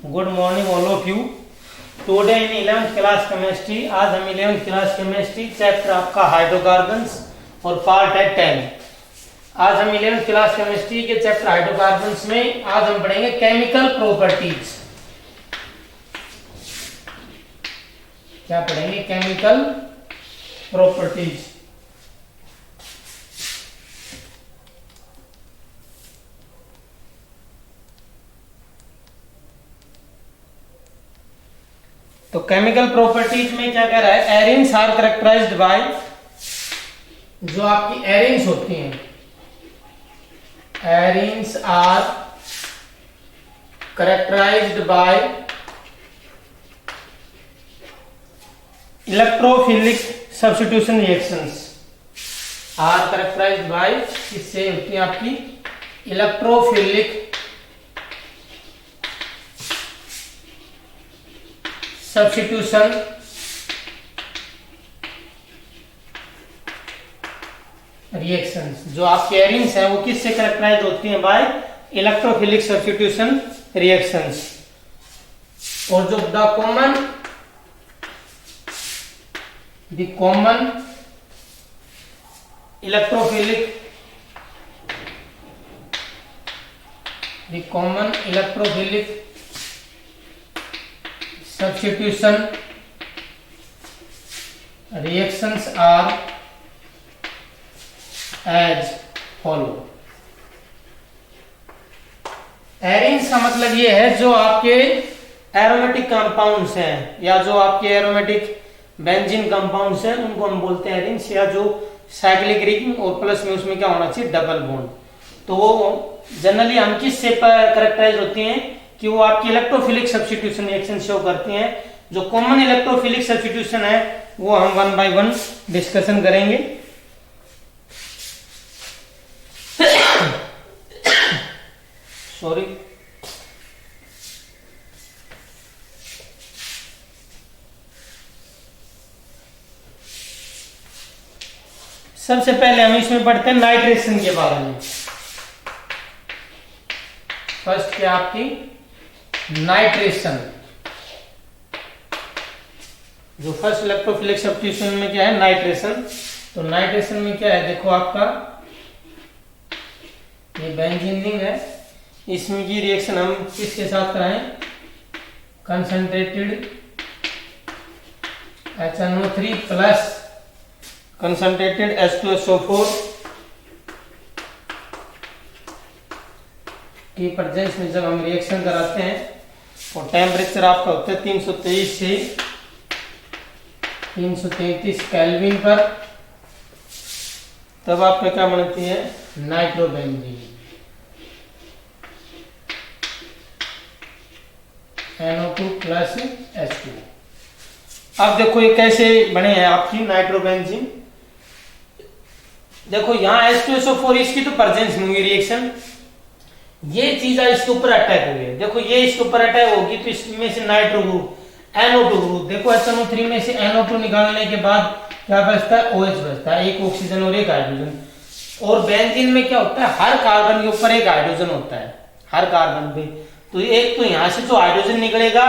Good morning all of you. Today in 11th class chemistry, आज हम 11th class chemistry chapter आपका hydrocarbons और part है 10। आज हम 11th क्लास केमिस्ट्री के चैप्टर हाइड्रोकार्बन्स में आज हम पढ़ेंगे केमिकल प्रॉपर्टीज। क्या पढ़ेंगे? Chemical properties. तो केमिकल प्रॉपर्टीज में क्या कह रहा है? एरिन्स आर कैरेक्टराइज्ड बाय, जो आपकी एरिन्स होती हैं, arenes are characterised by electrophilic substitution reactions. Are characterised by, इससे होती है आपकी इलेक्ट्रोफिलिक सब्स्टिट्यूशन रिएक्शंस। जो आपके एरिन्स है वो किससे कैरेक्टराइज होती हैं? By electrophilic substitution reactions. और जो the common electrophilic substitution reactions are as follow। Arenes का मतलब ये है जो आपके एरोमेटिक कंपाउंड्स हैं या जो आपके एरोमेटिक बेंजीन कंपाउंड्स हैं उनको हम बोलते हैं एरिन्स, या जो साइक्लिक रिंग और प्लस में उसमें क्या होना चाहिए? Double bond. तो वो जनरली हम किससे कैरेक्टराइज होती हैं कि वो आपकी इलेक्ट्रोफिलिक सब्स्टिट्यूशन रिएक्शन शो करती हैं। जो कॉमन इलेक्ट्रोफिलिक सब्स्टिट्यूशन है वो हम वन बाय वन डिस्कशन करेंगे। सॉरी, सबसे पहले हम इसमें पढ़ते हैं नाइट्रेशन के बारे में। फर्स्ट क्या आपकी नाइट्रेशन। जो फर्स्ट इलेक्ट्रोफिलिक सब्स्टिट्यूशन में क्या है? नाइट्रेशन। तो नाइट्रेशन में क्या है? देखो आपका ये बेंजीन रिंग है, इसमें की रिएक्शन हम किसके साथ कराएं? Concentrated HNO3 plus concentrated H2SO4 की प्रेजेंस में जब हम रिएक्शन कराते हैं और टेम्परेचर आपका होता है 323 से 333 केल्विन पर, तब आपका क्या बनती है? Nitrobenzene, NO2 plus H2। अब देखो ये कैसे बने हैं आपकी नाइट्रोबेंजीन। देखो यहाँ H2SO4 इसकी तो प्रेजेंस में हुई रिएक्शन, ये चीज इसके ऊपर अटैक हुई है। देखो ये इसके ऊपर अटैक होगी तो इसमें से नाइट्रो ग्रुप NO2 ग्रुप, देखो HNO3 में से NO2 निकालने के बाद क्या बचता है? OH बचता है, एक ऑक्सीजन और एक हाइड्रोजन। और बेंजीन में क्या होता है? हर कार्बन के ऊपर एक हाइड्रोजन होता है, हर कार्बन पे। तो एक तो यहाँ से जो हाइड्रोजन निकलेगा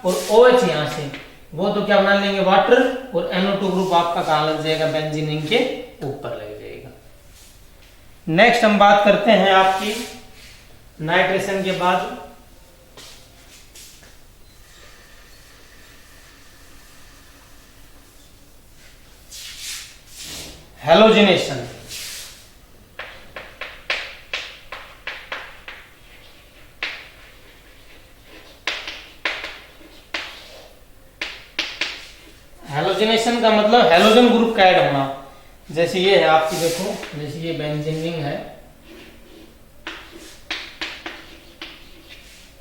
और OH यहाँ से, वो तो क्या बना लेंगे? वाटर। और NO2 ग्रुप आपका कहां लग जाएगा? बेंजीन रिंग के ऊपर लग जाएगा। नेक्स्ट हम बात करते हैं आपकी नाइट्रेशन के बाद हैलोजिनेशन। हैलोजिनेशन का मतलब हैलोजन ग्रुप का ऐड होना। जैसे ये है आपकी, देखो जैसे ये बेंजीन रिंग है,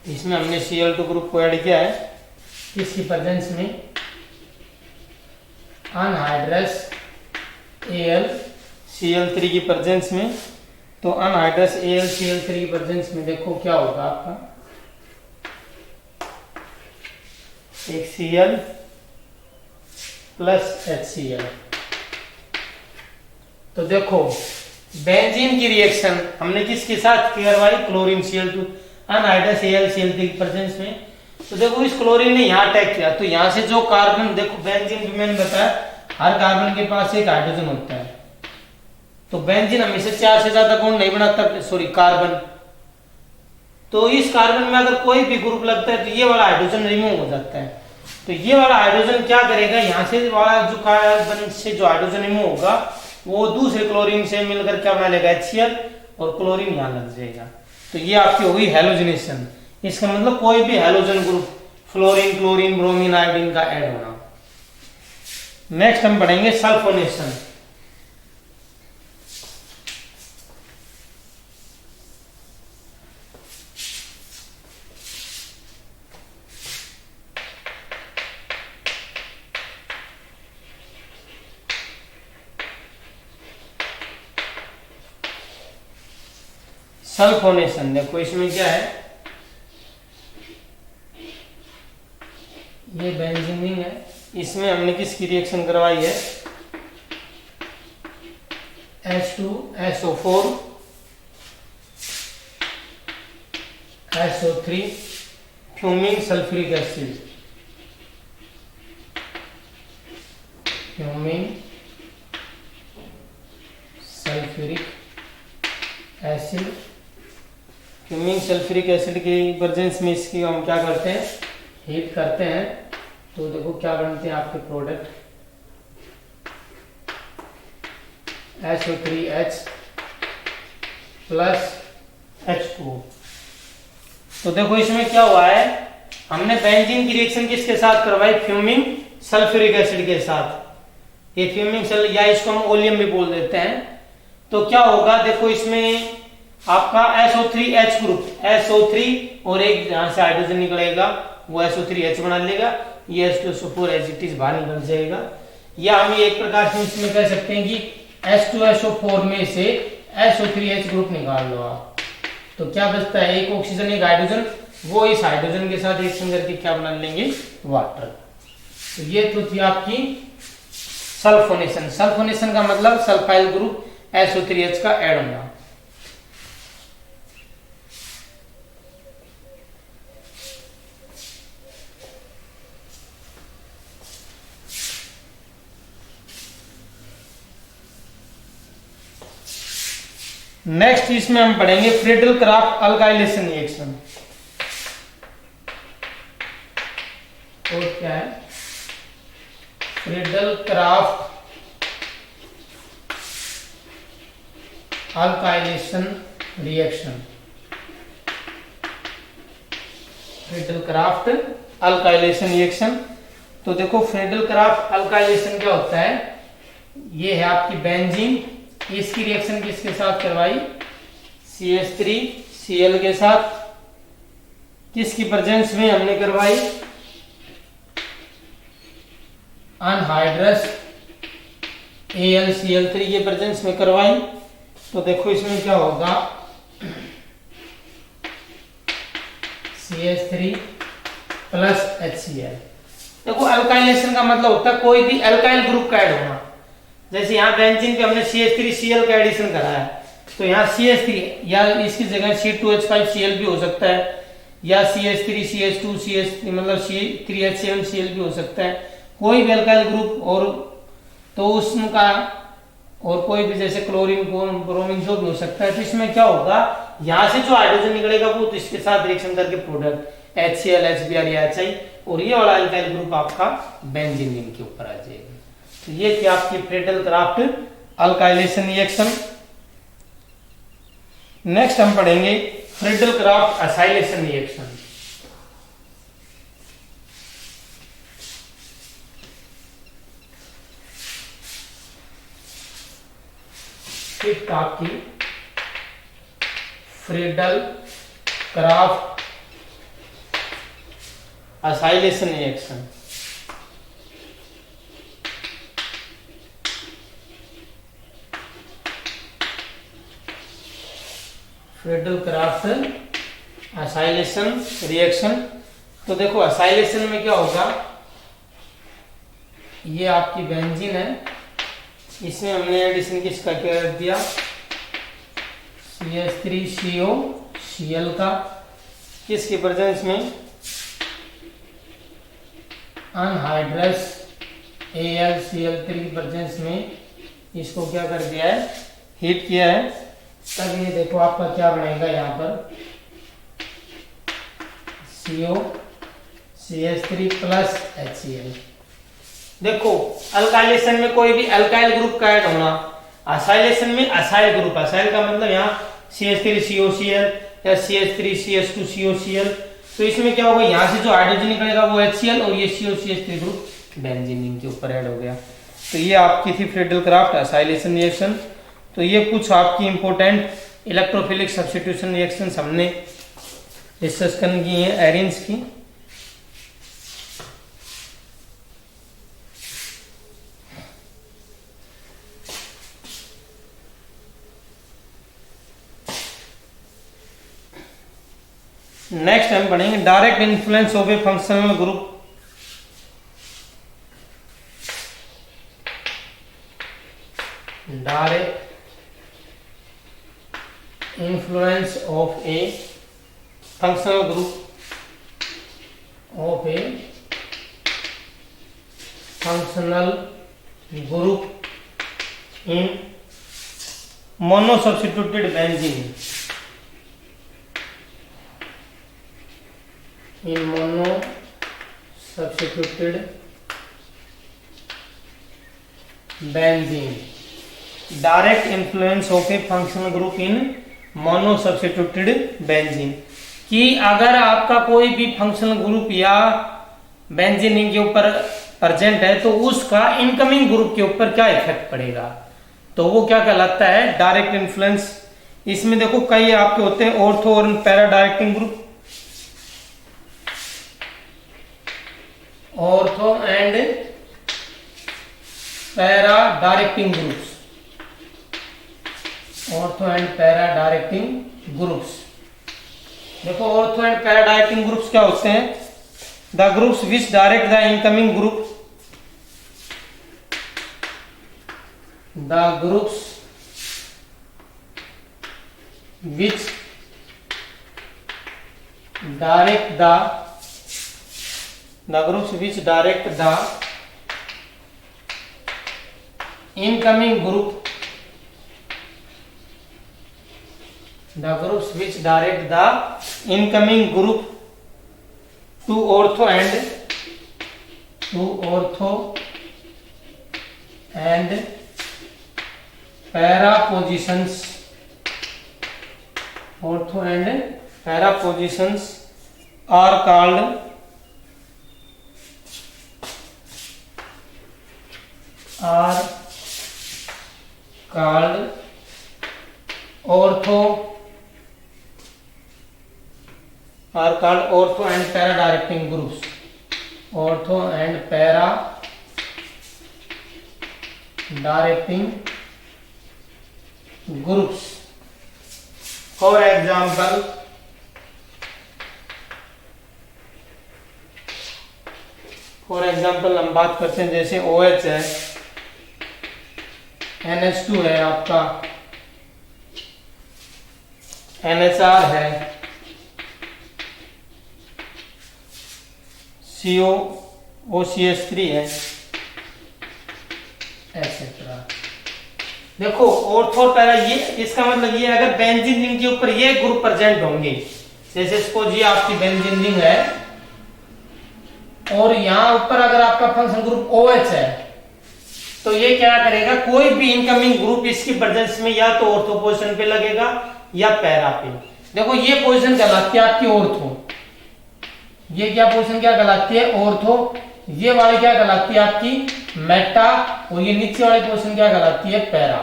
इसमें हमने Cl2 ग्रुप को ऐड किया है किसकी प्रेजेंस में? अनहाइड्रस AlCl3 की प्रेजेंस में। तो अनहाइड्रस AlCl3 की प्रेजेंस में देखो क्या होगा आपका? एक Cl प्लस HCl। तो देखो बेंजीन की रिएक्शन हमने किसके साथ करवाई? क्लोरीन Cl2 अनहाइड्रस AlCl3 की प्रेजेंस में। तो देखो इस क्लोरीन ने यहाँ अटैक किया, तो यहाँ से जो कार्बन, देखो बेंजीन भी मैंने बताया हर कार्बन के पास एक हाइड्रोजन होता है, तो बेंजीन हमेशा 4 से ज्यादा बॉन्ड नहीं बनाता, सॉरी कार्बन। तो इस कार्बन में अगर कोई भी ग्रुप लगता है तो ये वाला हाइड्रोजन रिमूव हो जाता है। तो ये वाला हाइड्रोजन क्या करेगा, यहाँ से वाला जो कार्बन से जो हाइड्रोजन रिमूव होगा वो दूसरे क्लोरीन से मिलकर क्या बना लेगा, HCl, और क्लोरीन यहाँ लग जाएगा। तो ये आपकी हो गई हैलोजनेशन। इसका मतलब कोई भी halogen group fluorine, chlorine, bromine, iodine का ऐड होना। नेक्स्ट हम पढ़ेंगे सल्फोनेशन। सल्फोनेशन देखो इसमें क्या है, ये बेंजीन है, इसमें हमने किसकी रिएक्शन करवाई है, H2SO4 SO3 fuming sulphuric acid, fuming sulphuric acid. Fuming sulphuric acid की प्रेजेंस में इसकी हम क्या करते हैं, हीट करते हैं, तो देखो क्या बनते हैं आपके प्रोडक्ट, SO3H प्लस H2O। तो देखो इसमें क्या हुआ है, हमने बेंजीन की रिएक्शन किसके साथ करवाई, फ्यूमिंग सल्फ्यूरिक एसिड के साथ। ये फ्यूमिंग या इसको हम ओलियम भी बोल देते हैं। तो क्या होगा, देखो इसमें आपका SO3H ग्रुप, SO3 और एक जहां से हाइड्रोजन निकलेगा वो SO3H बना लेगा, ये H2SO4 एज इट इज बाहर निकल जाएगा। या हम ये एक प्रकार से इसमें कह सकते हैं कि H2SO4 में से SO3H ग्रुप निकाल लो आप, तो क्या बचता है, एक ऑक्सीजन एक हाइड्रोजन, वो इस हाइड्रोजन के साथ रिएक्शन करके क्या बना लेंगे, वाटर। तो ये तो थी आपकी सल्फोनेशन। सल्फोनेशन का मतलब सल्फाइल ग्रुप SO3H का ऐड होना। नेक्स्ट इसमें हम पढ़ेंगे फ्रीडल क्राफ्ट अल्काइलेशन रिएक्शन। और क्या है, Friedel Crafts alkylation reaction, Friedel Crafts alkylation reaction. तो देखो फ्रीडल क्राफ्ट अल्काइलेशन क्या होता है, ये है आपकी बेंजीन, इसकी रिएक्शन किसके साथ करवाई, CH3Cl के साथ, किसकी प्रेजेंस में हमने करवाई, अनहाइड्रस AlCl3 के प्रेजेंस में करवाई। तो देखो इसमें क्या होगा, CH3 प्लस HCl। देखो अल्काइलेशन का मतलब होता है कोई भी अल्काइल ग्रुप का ऐड होना। जैसे यहाँ बेंजीन पे हमने CH3Cl का एडिशन करा है, तो यहाँ CH3 या इसकी जगह C2H5Cl भी हो सकता है, या CH3CH2 CH3 मतलब C3H7Cl भी हो सकता है, कोई भी अल्काइल ग्रुप। और तो उसका और कोई भी जैसे क्लोरीन, ब्रोमीन जो भी हो सकता है। तो इसमें क्या होगा, यहाँ से जो हाइड्रोजन निकलेगा वो तो इसके साथ रिएक्शन करके प्रोडक्ट HCl, HBr या HI, और ये वाला अल्काइल ग्रुप आपका बेंजीन रिंग के ऊपर आ जाएगा। तो ये थी आपकी Friedel Crafts alkylation reaction. Next हम पढ़ेंगे Friedel Crafts acylation reaction. Fifth आपकी Friedel Crafts acylation reaction. Friedel Crafts acylation reaction. तो देखो असाइलेशन में क्या होगा, ये आपकी बेंजीन है, इसमें हमने एडिशन किसका कर दिया, CH3CO Cl का, किसकी प्रेजेंस में अनहाइड्रस AlCl3 की प्रेजेंस में इसको क्या कर दिया है, हीट किया है। तब ये देखो आपका क्या बनेगा, यहाँ पर COCH3 प्लस HCl। देखो अल्काइलेशन में कोई भी अल्काइल ग्रुप का ऐड होना, असाइलेशन में असाइल ग्रुप, असाइल का मतलब यहाँ CH3COCl या CH3CH2COCl, तो इसमें क्या होगा, यहाँ से जो हाइड्रोजन निकलेगा वो HCl और ये COCH3 ग्रुप बेंजीन के ऊपर ऐड हो गया। तो ये आपकी थी फ्रीडल क्राफ्ट असाइलेशन रिएक्शन। तो ये कुछ आपकी इंपॉर्टेंट इलेक्ट्रोफिलिक सब्स्टिट्यूशन रिएक्शंस हमने डिस्कस करनी की है एरेंज की। नेक्स्ट हम पढ़ेंगे direct influence of A functional group. Direct influence of A functional group in mono substituted benzene, in mono substituted benzene। direct influence of a functional group in mono substituted benzene, कि अगर आपका कोई भी functional group या benzene के ऊपर present है तो उसका इनकमिंग ग्रुप के ऊपर क्या इफेक्ट पड़ेगा, तो वो क्या कहलाता है डायरेक्ट इन्फ्लुएंस। इसमें देखो कई आपके होते हैं ऑर्थो और para directing group, ortho and para directing groups, ortho and para directing groups. देखो ortho and para directing groups क्या होते हैं, the groups which direct the incoming group, the groups which direct the groups which direct the incoming group, the groups which direct the incoming group to ortho and para positions, ortho and para positions are called ortho and para directing groups, ortho and para directing groups। for example हम बात करते हैं जैसे OH है, NH2 है आपका, NHR है, COCH3 है, एक्सेट्रा। देखो ऑर्थो पैरा, ये इसका मतलब ये अगर बेंजीन रिंग के ऊपर ये ग्रुप प्रेजेंट होंगे, जैसे सपोज ये आपकी बेंजीन रिंग है और यहां ऊपर अगर आपका फंक्शन ग्रुप OH है, तो ये क्या करेगा, कोई भी इनकमिंग ग्रुप इसकी प्रेजेंस में या तो ऑर्थो पोजीशन पे लगेगा या पैरा पे। देखो ये पोजीशन कहलाती है आपकी ऑर्थो, ये क्या पोजीशन क्या कहलाती है ऑर्थो, ये वाली क्या कहलाती है आपकी मेटा, और ये नीचे वाली पोजीशन क्या कहलाती है पैरा।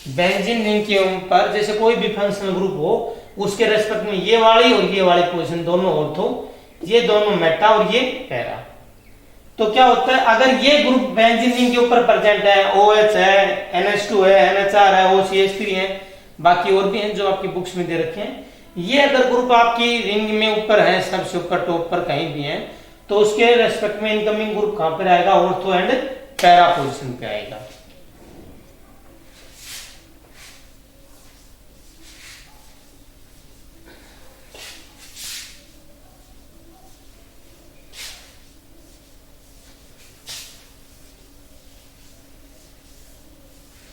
बेंजीन रिंग के ऊपर जैसे कोई भी फंक्शनल ग्रुप हो उसके रेस्पेक्ट में ये वाली पोजीशन दोनों ऑर्थो, ये दोनों मेटा और ये पैरा। तो क्या होता है, अगर ये ग्रुप बेंजीन रिंग के ऊपर प्रेजेंट है, OH है, NH2 है, NHR है, OCH3 है, बाकी और भी हैं जो आपकी बुक्स में दे रखे हैं, ये अगर ग्रुप आपकी रिंग में ऊपर है, सबसे ऊपर टॉप पर कहीं भी है, तो उसके रेस्पेक्ट में इनकमिंग ग्रुप कहां पर आएगा, ऑर्थो एंड पैरा पोजीशन पे आएगा।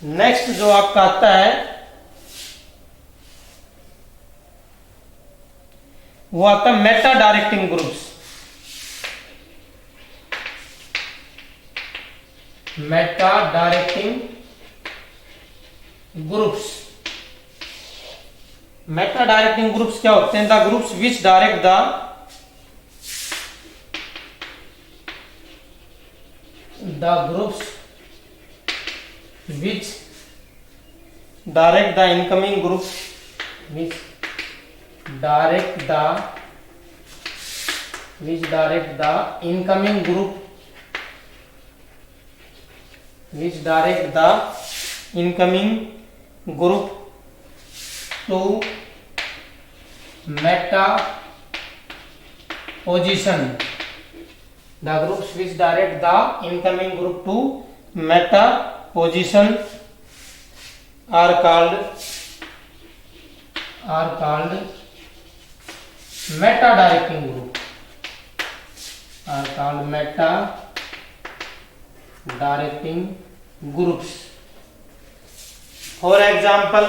नेक्स्ट जो आपका आता है वो आता है Meta directing groups. Meta directing groups, Meta directing groups क्या होते हैं? The groups which direct the groups which direct the incoming group, which direct the incoming group, which direct the incoming group to meta position. The groups which direct the incoming group to meta position are called meta directing group, are called meta directing groups. For example,